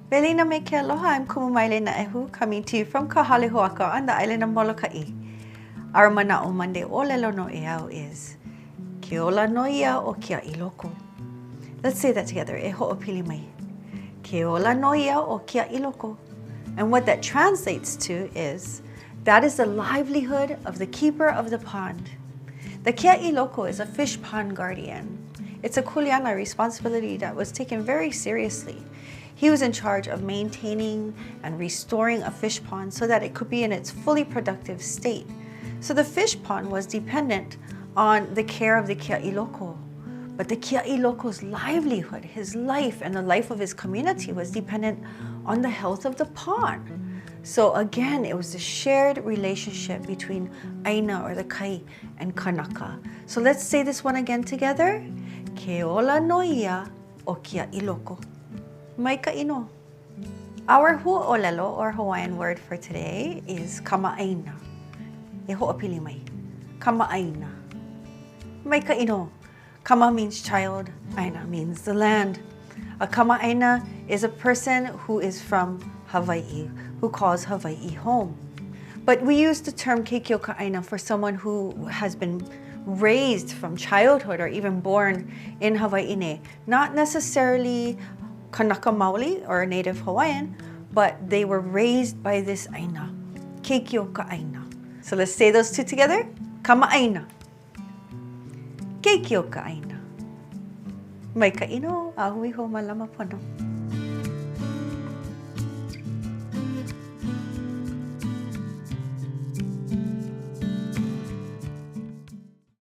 Belina me ke aloha, I'm Kumu Maile na ehu, coming to you from Ka Hale Hoaka on the island of Molokaʻi. Our manaʻo Monday ʻōlelo no eau is Ke ola no ia o kia iloko. Let's say that together, e hoʻopili mai. Ke ola no ia o kia iloko. And what that translates to is, that is the livelihood of the keeper of the pond. The kia iloko is a fish pond guardian. It's a kuleana responsibility that was taken very seriously. He was in charge of maintaining and restoring a fish pond so that it could be in its fully productive state. So the fish pond was dependent on the care of the kia iloko. But the kia iloko's livelihood, his life and the life of his community was dependent on the health of the pond. So again, it was the shared relationship between ʻāina or the kai and kanaka. So let's say this one again together. Ke ola no ia o kia iloko. Maikaʻi no. Our Huaʻōlelo or Hawaiian word for today is Kamaʻāina. E hoʻopili mai. Kamaʻāina. Maikaʻi no. Kama means child, ʻāina means the land. A Kamaʻāina is a person who is from Hawaii, who calls Hawaii home. But we use the term keiki ʻāina for someone who has been raised from childhood or even born in Hawaii, not necessarily Kanaka Maoli or a native Hawaiian, but they were raised by this ʻāina, keiki ʻāina. So let's say those two together. Kamaʻāina. Keiki ʻāina. Maikaʻi no, ahui ho malama pono.